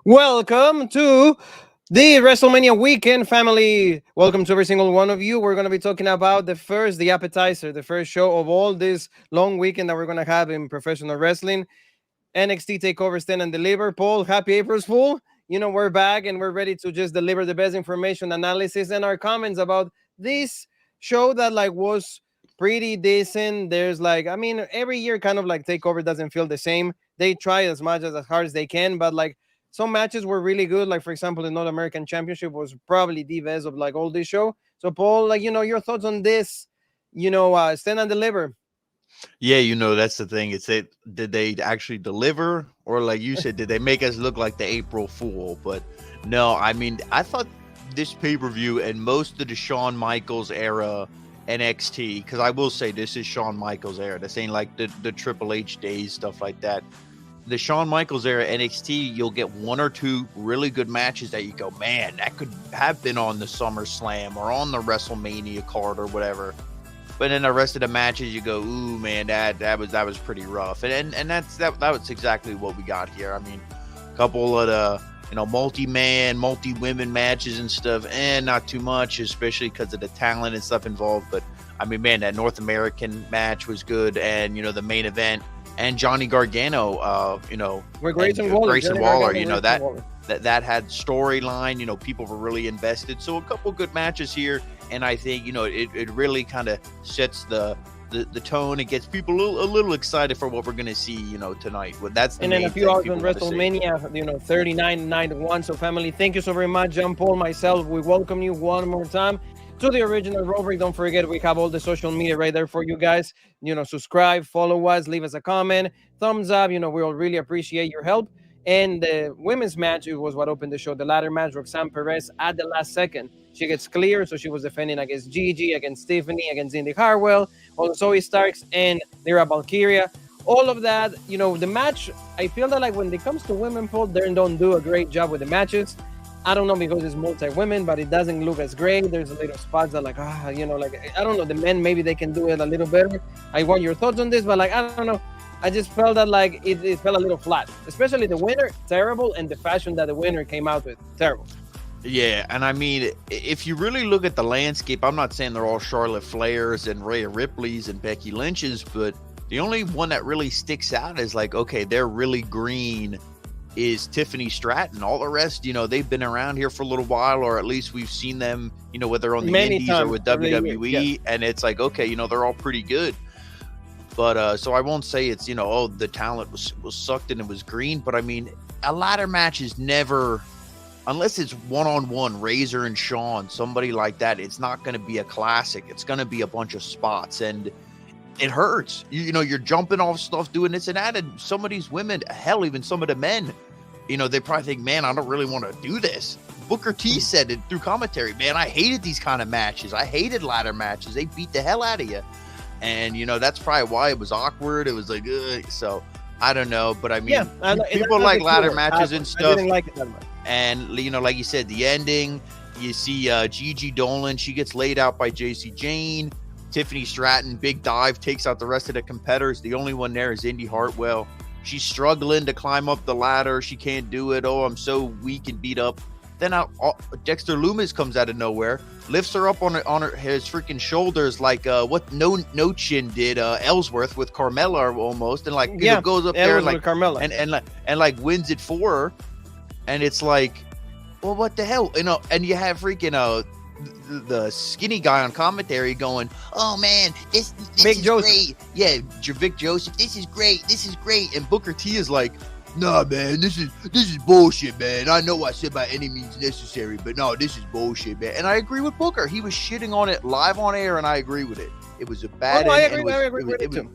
Welcome to the WrestleMania weekend, family. Welcome to every single one of you. We're going to be talking about the appetizer, the first show of all this long weekend that we're going to have in professional wrestling. NXT Takeover Stand and Deliver. Paul, happy April's Fool. You know, we're back and we're ready to just deliver the best information, analysis, and our comments about this show that was pretty decent. There's every year kind of Takeover doesn't feel the same. They try as much as hard as they can, but some matches were really good. Like, for example, the North American Championship was probably the best of all this show. So, Paul, your thoughts on this, Stand and Deliver. Yeah, that's the thing. Did they actually deliver, or like you said, did they make us look like the April Fool? But no, I thought this pay-per-view and most of the Shawn Michaels era NXT, because I will say this is Shawn Michaels era. This ain't like the Triple H days, stuff like that. The Shawn Michaels era NXT, you'll get one or two really good matches that you go, man, that could have been on the SummerSlam or on the WrestleMania card or whatever. But then the rest of the matches, you go, ooh, man, that was pretty rough. And that was exactly what we got here. I mean, a couple of the multi-man, multi-women matches and stuff, and not too much, especially because of the talent and stuff involved. But I mean, man, that North American match was good, and the main event. And Johnny Gargano, Where Grayson Waller, that had storyline. People were really invested. So a couple good matches here, and I think it really kind of sets the tone. It gets people a little excited for what we're gonna see tonight. Well, that's the and then a few hours on WrestleMania, 39.91. So, family, thank you so very much, John Paul, myself. We welcome you one more time to the original Robert. Don't forget, we have all the social media right there for you guys. Subscribe, follow us, leave us a comment, thumbs up. We all really appreciate your help. And the women's match, it was what opened the show. The ladder match, Roxanne Perez at the last second. She gets clear, so she was defending against Gigi, against Tiffany, against Indy Hartwell, also Zoe Starks, and Lyra Valkyria. All of that, the match, I feel that when it comes to women, Paul, they don't do a great job with the matches. I don't know, because it's multi-women, but it doesn't look as great. There's a little spots that I don't know, the men, maybe they can do it a little better. I want your thoughts on this, but I don't know. I just felt that it felt a little flat, especially the winner, terrible, and the fashion that the winner came out with, terrible. Yeah, and I mean, if you really look at the landscape, I'm not saying they're all Charlotte Flairs and Rhea Ripley's and Becky Lynch's, but the only one that really sticks out is okay, they're really green, is Tiffany Stratton. All the rest, they've been around here for a little while, or at least we've seen them, whether on the Indies or with WWE, and it's okay, they're all pretty good. But so I won't say it's, the talent was sucked and it was green, but I mean, a ladder match is never, unless it's one-on-one, Razor and Shawn, somebody like that, it's not going to be a classic. It's going to be a bunch of spots, and it hurts. You're jumping off stuff, doing this and that, and some of these women, hell, even some of the men, they probably think, man, I don't really want to do this. Booker T said it through commentary, man, I hated these kind of matches. I hated ladder matches. They beat the hell out of you. And, that's probably why it was awkward. It was ugh. So I don't know. But I mean, people like ladder matches and stuff. I didn't like it that much. And, like you said, the ending, you see Gigi Dolan, she gets laid out by JC Jane. Tiffany Stratton, big dive, takes out the rest of the competitors. The only one there is Indy Hartwell. She's struggling to climb up the ladder. She can't do it. Oh, I'm so weak and beat up. Then Dexter Lumis comes out of nowhere, lifts her up on his freaking shoulders like what No Chin did Ellsworth with Carmelo almost, and goes up there like Carmelo and wins it for her, and it's like, well, what the hell, and you have freaking the skinny guy on commentary going, oh man, this Vic is Joseph. Great, yeah, Vic Joseph, this is great, and Booker T is like, nah, man, this is bullshit, man. I know I said by any means necessary, but no, this is bullshit, man. And I agree with Booker. He was shitting on it live on air, and I agree with it. It was a bad. I agree with it too.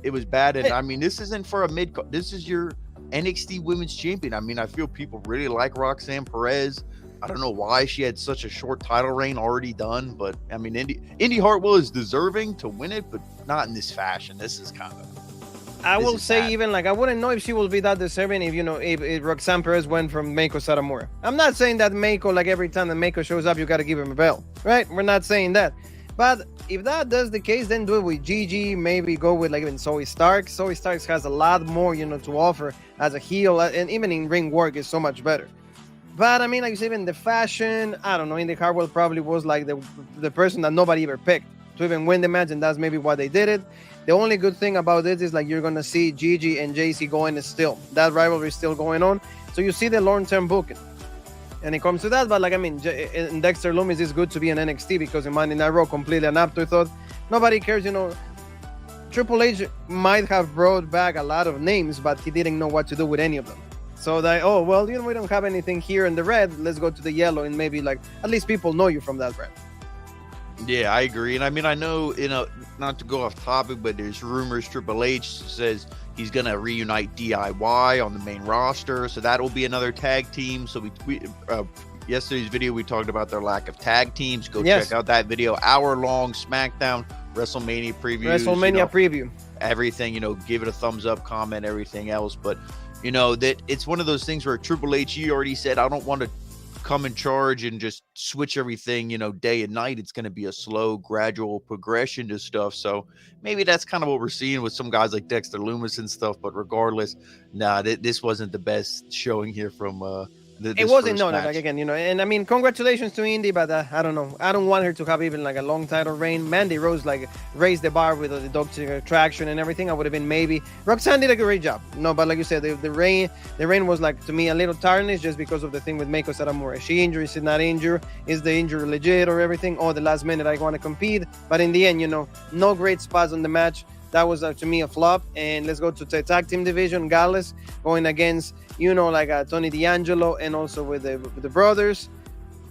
It was bad, and I mean, this isn't for a mid. This is your NXT Women's Champion. I mean, I feel people really like Roxanne Perez. I don't know why she had such a short title reign already done, but I mean, Indy Hartwell is deserving to win it, but not in this fashion. This is kind of. I will say, even I wouldn't know if she will be that deserving if Roxanne Perez went from Meiko Satomura. I'm not saying that Meiko, every time that Meiko shows up, you got to give him a bell, right? We're not saying that. But if that's the case, then do it with Gigi. Maybe go with like even Zoe Starks. Zoe Starks has a lot more, to offer as a heel, and even in ring work is so much better. But I mean, like you said, even the fashion, I don't know. Indy Hartwell probably was like the person that nobody ever picked to even win the match, and that's maybe why they did it. The only good thing about this is like you're gonna see Gigi and JC going still. That rivalry is still going on, so you see the long-term booking. And it comes to that, but like I mean, Dexter Lumis is good to be in NXT because in Monday Night Raw, completely an afterthought. Nobody cares, Triple H might have brought back a lot of names, but he didn't know what to do with any of them. So they, we don't have anything here in the red. Let's go to the yellow, and maybe like at least people know you from that red. Yeah, I agree. And I mean, I know, not to go off topic, but there's rumors Triple H says he's going to reunite DIY on the main roster. So that'll be another tag team. So we yesterday's video, we talked about their lack of tag teams. Go check out that video. Hour-long SmackDown WrestleMania preview. Everything, give it a thumbs up, comment, everything else. But, that it's one of those things where Triple H, he already said, I don't want to come in charge and just switch everything, day and night. It's going to be a slow, gradual progression to stuff. So maybe that's kind of what we're seeing with some guys like Dexter Lumis and stuff. But regardless, this wasn't the best showing here from it wasn't like again, and I mean, congratulations to Indy, but I don't know. I don't want her to have even like a long title reign. Mandy Rose like raised the bar with the Doctor Attraction and everything. I would have been maybe. Roxanne did a great job. No, but like you said, the reign was like to me a little tarnished just because of the thing with Meiko Satomura. Is she injured? Is she not injured? Is the injury legit or everything? Oh, the last minute I want to compete, but in the end, no great spots on the match. That was to me a flop. And let's go to the tag team division. Gallus going against Tony D'Angelo and also with the brothers.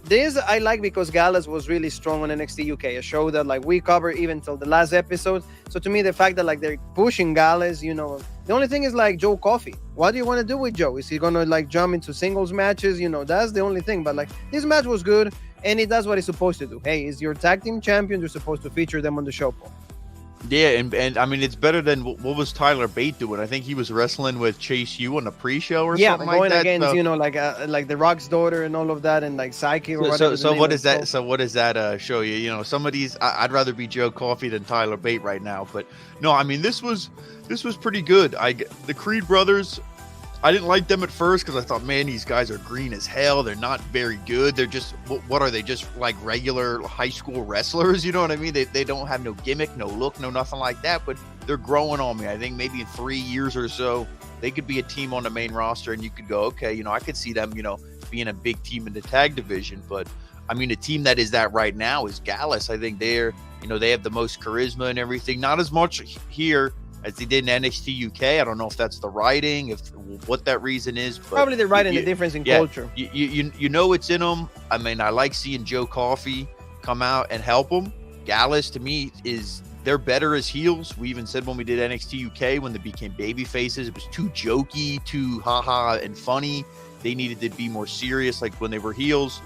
This I like because Gallus was really strong on NXT UK, a show that like we covered even till the last episode. So to me, the fact that like they're pushing Gallus, the only thing is like Joe Coffey. What do you want to do with Joe? Is he gonna like jump into singles matches? That's the only thing. But like this match was good and it does what it's supposed to do. Hey, is your tag team champion? You're supposed to feature them on the show, Paul. Yeah, and I mean, it's better than what was Tyler Bate doing. I think he was wrestling with Chase U on the pre-show or something like that. Yeah, going against, like the Rock's daughter and all of that, and like Psyche or whatever. So what is that? So what does that show you? Some of these, I'd rather be Joe Coffey than Tyler Bate right now. But no, I mean, this was pretty good. The Creed brothers, I didn't like them at first because I thought, man, these guys are green as hell. They're not very good. They're just, what are they? Just like regular high school wrestlers? You know what I mean? They don't have no gimmick, no look, no nothing like that. But they're growing on me. I think maybe in 3 years or so, they could be a team on the main roster, and you could go, okay, I could see them, being a big team in the tag division. But I mean, a team that is that right now is Gallus. I think they're, they have the most charisma and everything. Not as much here as they did in NXT UK. I don't know if that's the writing, what that reason is. But probably the writing, the difference in culture. You know it's in them. I mean, I like seeing Joe Coffey come out and help them. Gallus, to me, they're better as heels. We even said when we did NXT UK, when they became baby faces, it was too jokey, too haha and funny. They needed to be more serious, like when they were heels.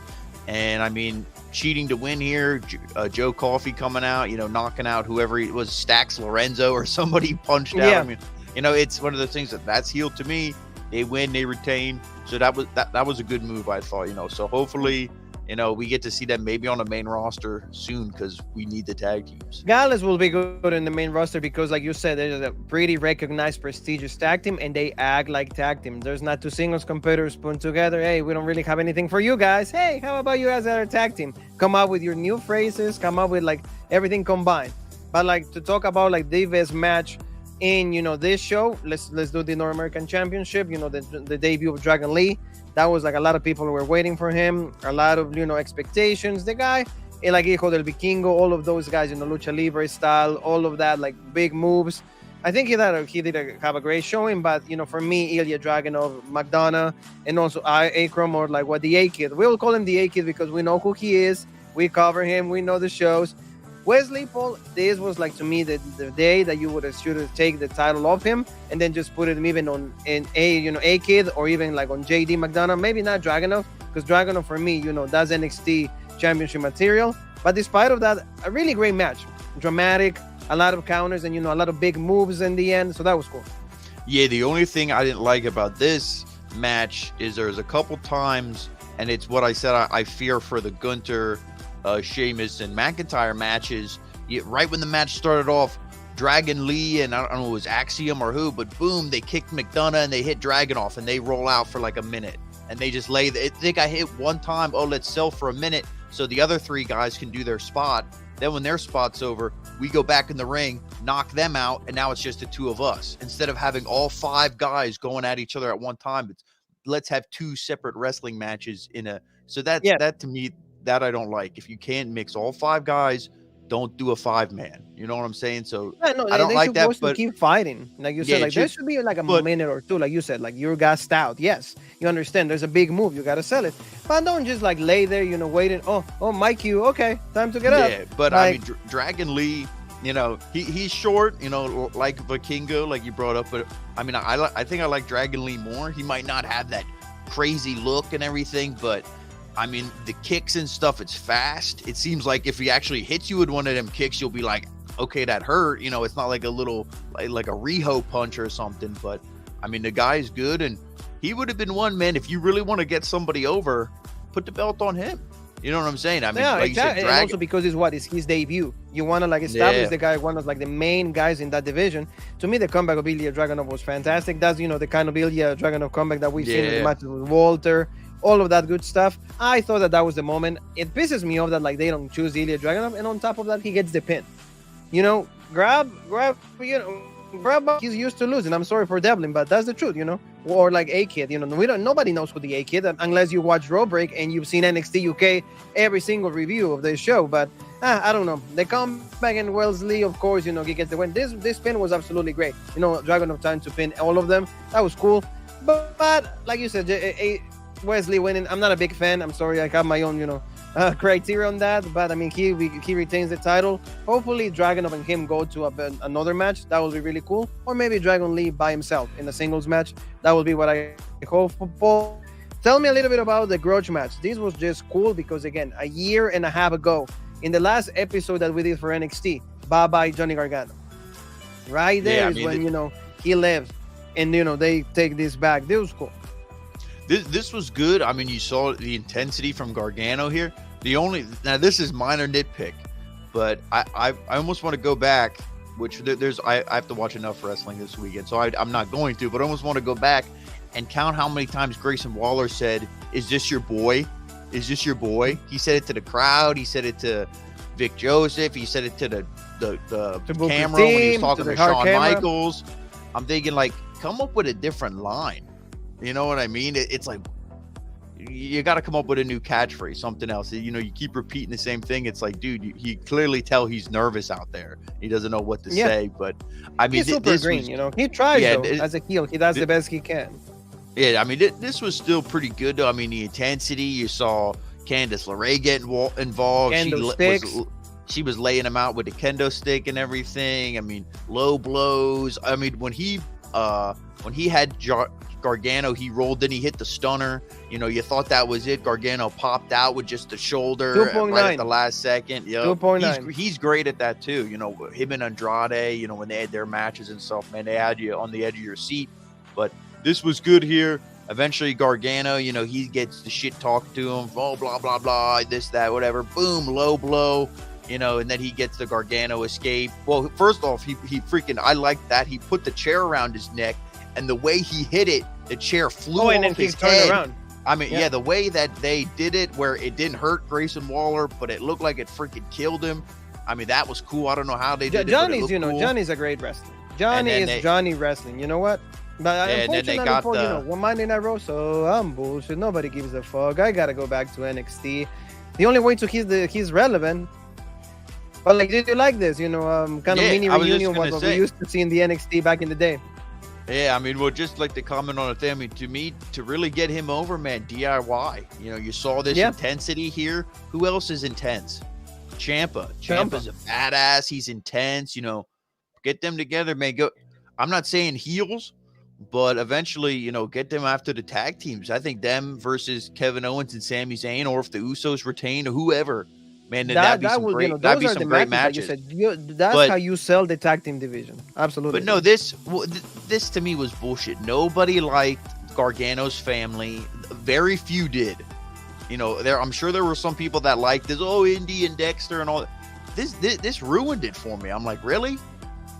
And I mean, cheating to win here, Joe Coffey coming out, knocking out whoever he was, Stax Lorenzo or somebody punched out. Yeah. I mean, it's one of the things that's heel to me. They win, they retain. So that was a good move, I thought. So hopefully, we get to see them maybe on the main roster soon because we need the tag teams. Gallus will be good in the main roster because, like you said, there's a pretty recognized, prestigious tag team, and they act like tag team. There's not two singles competitors put together. Hey, we don't really have anything for you guys. Hey, how about you guys that are tag team? Come up with your new phrases. Come up with like everything combined. But like to talk about like the best match in this show, let's do the North American Championship. The debut of Dragon Lee. That was like a lot of people were waiting for him. A lot of expectations. The guy, like Hijo del Vikingo, all of those guys, Lucha Libre style, all of that, like big moves. I think he did have a great showing, but for me, Ilya Dragunov, McDonough, and also Akram, or like the A-Kid. We'll call him the A-Kid because we know who he is. We cover him. We know the shows. Wesley, Paul, this was like to me the day that you should have taken the title off him and then just put it even on A-Kid or even like on JD McDonough. Maybe not Dragunov, because Dragunov for me, that's NXT Championship material. But despite of that, a really great match, dramatic, a lot of counters and a lot of big moves in the end. So that was cool. Yeah, the only thing I didn't like about this match is there's a couple times, and it's what I said I fear for the Gunter Sheamus and McIntyre matches, right when the match started off, Dragon Lee and I don't know if it was Axiom or who, but boom, they kicked McDonough and they hit Dragunov and they roll out for like a minute and they just lay there. They got hit one time. Oh, let's sell for a minute so the other three guys can do their spot. Then when their spot's over, we go back in the ring, knock them out, and now it's just the two of us. Instead of having all five guys going at each other at one time, let's have two separate wrestling matches in a. So that to me, that I don't like. If you can't mix all five guys, don't do a 5-man. You know what I'm saying? So I don't like that. But keep fighting, like you said, like there should be like a minute or two, like you said, like you're gassed out. Yes, you understand. There's a big move, you gotta sell it, but don't just like lay there, waiting. Oh, Mike, okay, time to get up. Yeah, but like, I mean, Dragon Lee, he's short, like Vikingo, like you brought up. But I mean, I think I like Dragon Lee more. He might not have that crazy look and everything, but I mean, the kicks and stuff, it's fast. It seems like if he actually hits you with one of them kicks, you'll be like, okay, that hurt. It's not like a little, like a Riho punch or something. But, I mean, the guy's good. And he would have been one, man, if you really want to get somebody over, put the belt on him. You know what I'm saying? I mean, like exactly. You said, and also because it's his debut. You want to like establish the guy, one of like the main guys in that division. To me, the comeback of Ilya Dragunov was fantastic. That's, the kind of Ilya Dragunov comeback that we've seen in the matches with Walter. All of that good stuff. I thought that was the moment. It pisses me off that like they don't choose Ilya Dragunov, and on top of that, he gets the pin. Grab. He's used to losing. I'm sorry for Devlin, but that's the truth. Or like A-Kid. Nobody knows who the A-Kid unless you watch Raw Break and you've seen NXT UK every single review of the show. But I don't know. They come back and Wellesley, of course, he gets the win. This pin was absolutely great. Dragunov time to pin all of them. That was cool. But like you said, Wesley winning, I'm not a big fan. I'm sorry, I have my own, criteria on that. But I mean, he retains the title. Hopefully, Dragunov and him go to another match. That would be really cool. Or maybe Dragon Lee by himself in a singles match. That would be what I hope for. Tell me a little bit about the grudge match. This was just cool because, again, a year and a half ago, in the last episode that we did for NXT, bye-bye Johnny Gargano. Right there is when, he left. And, they take this back. This was cool. This was good. I mean, you saw the intensity from Gargano here. Now this is minor nitpick, but I almost want to go back, which I have to watch enough wrestling this weekend, so I'm not going to, but I almost want to go back and count how many times Grayson Waller said, "Is this your boy? Is this your boy?" He said it to the crowd. He said it to Vic Joseph. He said it to the camera when he was talking to Shawn Michaels. I'm thinking, like, come up with a different line. You know what I mean? It's like you got to come up with a new catchphrase, something else. You keep repeating the same thing. It's like, dude, you clearly tell he's nervous out there. He doesn't know what to say. But I mean, he's super green. He tries as a heel. He does the best he can. Yeah, I mean, this was still pretty good, though. I mean, the intensity. You saw Candice LeRae get involved. She was laying him out with the kendo stick and everything. I mean, low blows. I mean, when he had Gargano, he rolled, then he hit the stunner. You thought that was it. Gargano popped out with just the shoulder right at the last second. 2.9. He's great at that too. Him and Andrade, when they had their matches and stuff, man, they had you on the edge of your seat. But this was good here. Eventually Gargano, he gets the shit talked to him. Oh, blah, blah, blah, this, that, whatever. Boom, low blow. And then he gets the Gargano escape. Well, first off, he freaking, I like that. He put the chair around his neck, and the way he hit it, the chair flew off his head. Around. I mean, the way that they did it, where it didn't hurt Grayson Waller, but it looked like it freaking killed him. I mean, that was cool. I don't know how they did Johnny's, it. Cool. Johnny's a great wrestler. Johnny is Johnny wrestling. You know what? But unfortunately, one Monday Night Raw, so I'm bullshit. Nobody gives a fuck. I gotta go back to NXT. The only way to keep he's relevant. But like, did you like this? Kind of mini reunion what we used to see in the NXT back in the day. Yeah, I mean, well, just like to comment on it there. I mean, to me, to really get him over, man, DIY. You saw this intensity here. Who else is intense? Ciampa. Ciampa's a badass. He's intense. Get them together, man. Go. I'm not saying heels, but eventually, get them after the tag teams. I think them versus Kevin Owens and Sami Zayn, or if the Usos retain, or whoever. Man, that'd be some great matches. That's how you sell the tag team division. Absolutely. But no, this to me was bullshit. Nobody liked Garganos family. Very few did. I'm sure there were some people that liked this. Oh, Indy and Dexter and all that. This ruined it for me. I'm like, really?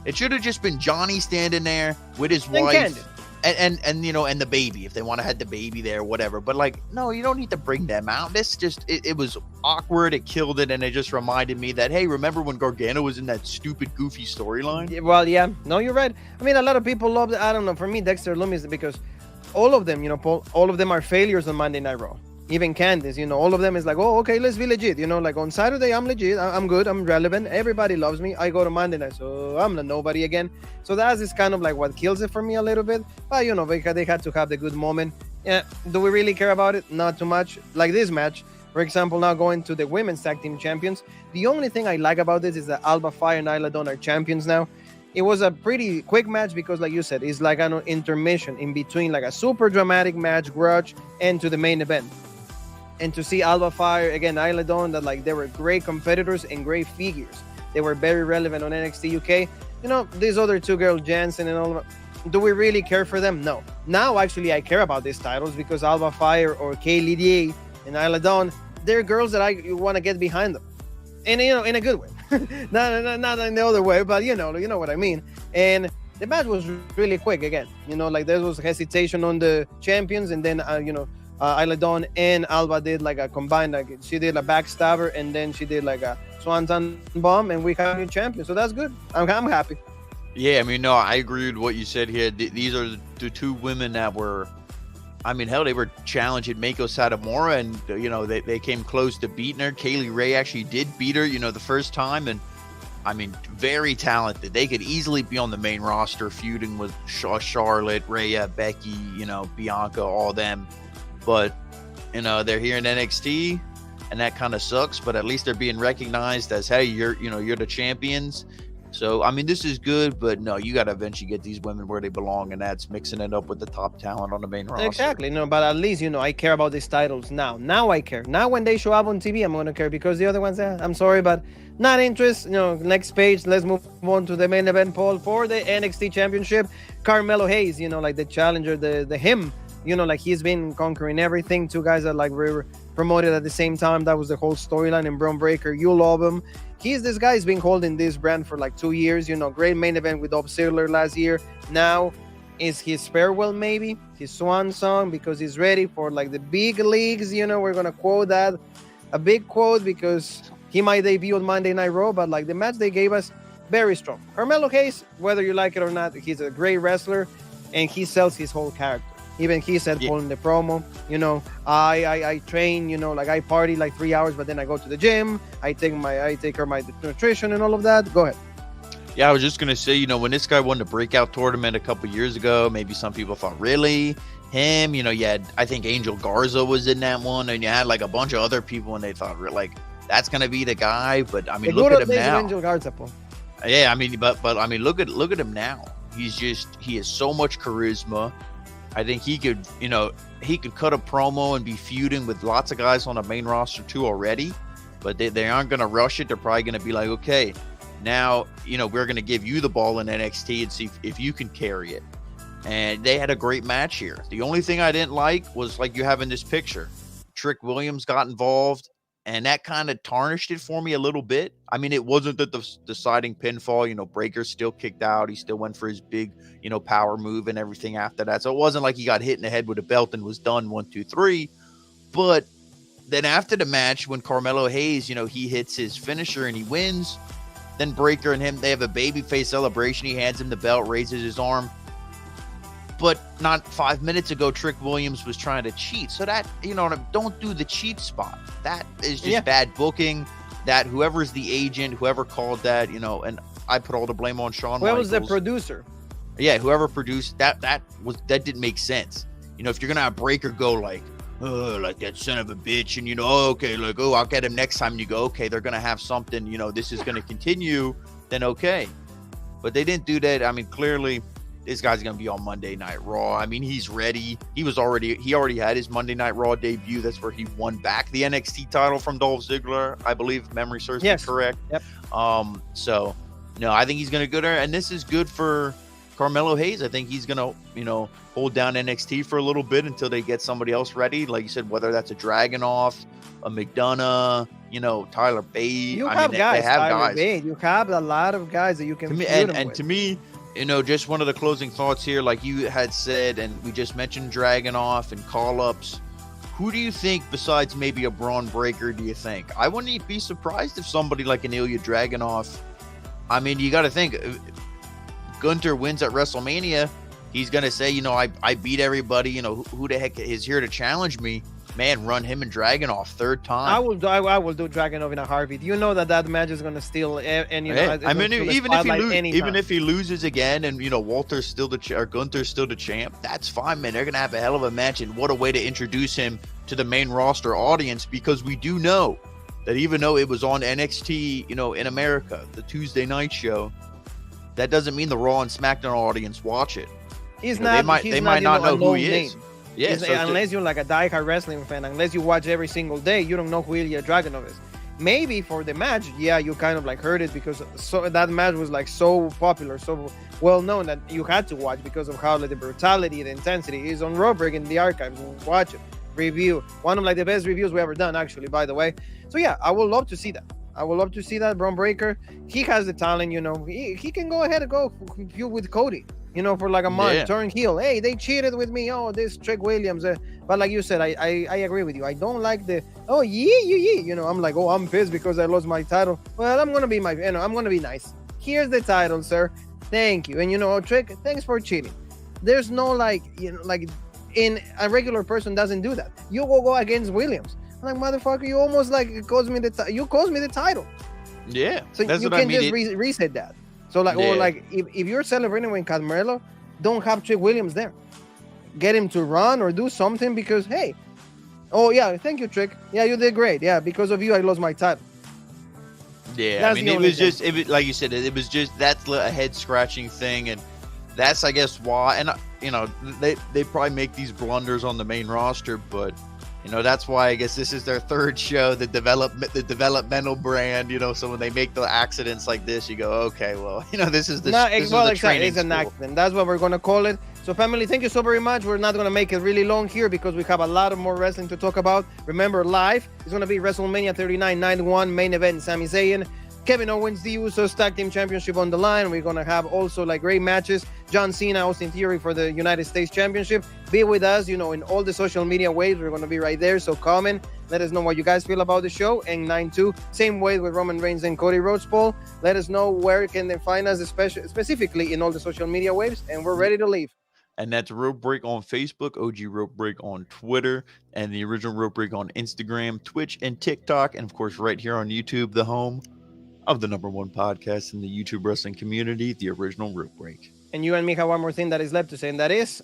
It should have just been Johnny standing there with his wife and the baby, if they want to have the baby there, whatever. But like, no, you don't need to bring them out. This just it was awkward. It killed it, and it just reminded me that, hey, remember when Gargano was in that stupid, goofy storyline? Well, yeah, no, you're right. I mean, a lot of people love it. I don't know. For me, Dexter Lumis, because all of them, Paul, all of them are failures on Monday Night Raw. Even Candice, all of them is like, oh, okay, let's be legit. Like on Saturday, I'm legit. I'm good. I'm relevant. Everybody loves me. I go to Monday night, so I'm a nobody again. So that's is kind of like what kills it for me a little bit. But, they had to have the good moment. Yeah. Do we really care about it? Not too much. Like this match, for example, now going to the Women's Tag Team Champions. The only thing I like about this is that Alba Fire and Isla Dawn are champions now. It was a pretty quick match because, like you said, it's like an intermission in between, like a super dramatic match, grudge, and to the main event. And to see Alba Fire, again, Isla Dawn, that like they were great competitors and great figures. They were very relevant on NXT UK. These other two girls, Jansen and all of that, do we really care for them? No. Now, actually, I care about these titles because Alba Fire or Kay Lidier and Isla Dawn, they're girls that I want to get behind them. And, in a good way. not in the other way, but you know what I mean. And the match was really quick again. Like there was hesitation on the champions, and then, Isla Dawn and Alba did like a combined, like she did a backstabber and then she did like a swanton bomb, and we have a new champion. So that's good. I'm happy. Yeah, I mean, no, I agree with what you said here. These are the two women that were, I mean, hell, they were challenging Meiko Satomura, and they came close to beating her. Kaylee Ray actually did beat her, the first time, and I mean, very talented. They could easily be on the main roster feuding with Charlotte, Rhea, Becky, Bianca, all them. But, they're here in NXT, and that kind of sucks. But at least they're being recognized as, hey, you're the champions. So, I mean, this is good. But, no, you got to eventually get these women where they belong, and that's mixing it up with the top talent on the main roster. Exactly. But at least, I care about these titles now. Now I care. Now when they show up on TV, I'm going to care. Because the other ones, I'm sorry, but not interest. Next page, let's move on to the main event, Paul, for the NXT Championship. Carmelo Hayes, like the challenger, the him. Like he's been conquering everything. Two guys that like were promoted at the same time. That was the whole storyline. And Bron Breakker, you love him. This guy's been holding this brand for like 2 years. Great main event with Dolph Ziggler last year. Now is his farewell, maybe his swan song, because he's ready for like the big leagues. We're gonna quote that, a big quote, because he might debut on Monday Night Raw. But like the match they gave us, very strong. Carmelo Hayes, whether you like it or not, he's a great wrestler, and he sells his whole character. Even he said, Paul, in the promo, I train, like I party like 3 hours, but then I go to the gym. I take care of my nutrition and all of that. Go ahead. Yeah, I was just gonna say, when this guy won the breakout tournament a couple years ago, maybe some people thought, really him? You had, I think Angel Garza was in that one, and you had like a bunch of other people, and they thought, like, that's gonna be the guy. But I mean, look at him now. Angel Garza, Paul. Yeah, I mean, but I mean, look at him now. He has so much charisma. I think he could cut a promo and be feuding with lots of guys on the main roster too already, but they aren't going to rush it. They're probably going to be like, okay, now, we're going to give you the ball in NXT and see if you can carry it. And they had a great match here. The only thing I didn't like was, like you have in this picture, Trick Williams got involved, and that kind of tarnished it for me a little bit. I mean, it wasn't the deciding pinfall. Breakker still kicked out. He still went for his big, power move and everything after that. So it wasn't like he got hit in the head with a belt and was done 1, 2, 3. But then after the match, when Carmelo Hayes, he hits his finisher and he wins, then Breakker and him, they have a babyface celebration. He hands him the belt, raises his arm. But not 5 minutes ago, Trick Williams was trying to cheat. So that, don't do the cheat spot. That is just bad booking. That whoever's the agent, whoever called that, and I put all the blame on Shawn Michaels. Who was the producer? Yeah, whoever produced that didn't make sense. If you're gonna have Breakker go like that son of a bitch, and okay, like, oh, I'll get him next time. And you go, okay, they're gonna have something. This is gonna continue. Then okay, but they didn't do that. I mean, clearly, this guy's going to be on Monday Night Raw. I mean, he's ready. He already had his Monday Night Raw debut. That's where he won back the NXT title from Dolph Ziggler, I believe, if memory serves me correct. Yep. So, no, I think he's going to go there. And this is good for Carmelo Hayes. I think he's gonna, hold down NXT for a little bit until they get somebody else ready. Like you said, whether that's a Dragonoff, a McDonough, Tyler Bate. You have guys. They have guys. Bate. You have a lot of guys that you can. To me, just one of the closing thoughts here, like you had said, and we just mentioned Dragonoff and call-ups. Who do you think, besides maybe a Bron Breakker, do you think? I wouldn't be surprised if somebody like an Ilya Dragunov. I mean, you got to think, Gunther wins at WrestleMania. He's going to say, I beat everybody. Who the heck is here to challenge me? Man, run him and Dragunov third time. I will do Dragunov in a heartbeat. You know that match is going to steal, and even if he loses again, and Walter's still or Gunther's still the champ, that's fine, man. They're going to have a hell of a match, and what a way to introduce him to the main roster audience, because we do know that even though it was on NXT, in America, the Tuesday night show, that doesn't mean the Raw and SmackDown audience watch it. They might not know who he is. Yeah, unless you're like a diehard wrestling fan, unless you watch every single day, you don't know who Ilya Dragunov is. Maybe for the match, yeah, you kind of like heard it because that match was like so popular, so well known that you had to watch because of how like, the brutality, the intensity is on Robert in the archives. Watch it, review. One of like the best reviews we ever done, actually, by the way. So yeah, I would love to see that. Bron Breakker. He has the talent, he can go ahead and go feud with Cody. For like a month, turn heel. Hey, they cheated with me. Oh, this Trick Williams. But like you said, I agree with you. I don't like the, I'm like, oh, I'm pissed because I lost my title. Well, I'm going to be I'm going to be nice. Here's the title, sir. Thank you. And Trick, thanks for cheating. There's no like in a regular person doesn't do that. You will go against Williams. I'm like, motherfucker, you almost like caused me the title. Yeah. So you can just reset that. So or if you're celebrating with Carmelo, don't have Trick Williams there. Get him to run or do something because hey, oh yeah, thank you, Trick. Yeah, you did great. Yeah, because of you, I lost my title. Yeah, that's it was like you said, it was just that's a head scratching thing, and that's I guess why. And they probably make these blunders on the main roster, but. That's why I guess this is their third show, the developmental brand, so when they make the accidents like this, you go, okay, well, this is the training it's an accident. That's what we're going to call it. So family, thank you so very much. We're not going to make it really long here because we have a lot of more wrestling to talk about. Remember, live is going to be WrestleMania 39 Night 1 main event, Sami Zayn, Kevin Owens, the Usos Tag Team Championship on the line. We're going to have also like great matches. John Cena, Austin Theory for the United States Championship. Be with us, in all the social media waves. We're going to be right there. So comment. Let us know what you guys feel about the show. And 9-2, same way with Roman Reigns and Cody Rhodes, Paul. Let us know where can they find us, specifically in all the social media waves. And we're ready to leave. And that's Rope Break on Facebook, OG Rope Break on Twitter, and the original Rope Break on Instagram, Twitch, and TikTok. And, of course, right here on YouTube, the home of the #1 podcast in the YouTube wrestling community, the original Rope Break. And you and me have one more thing that is left to say, and that is...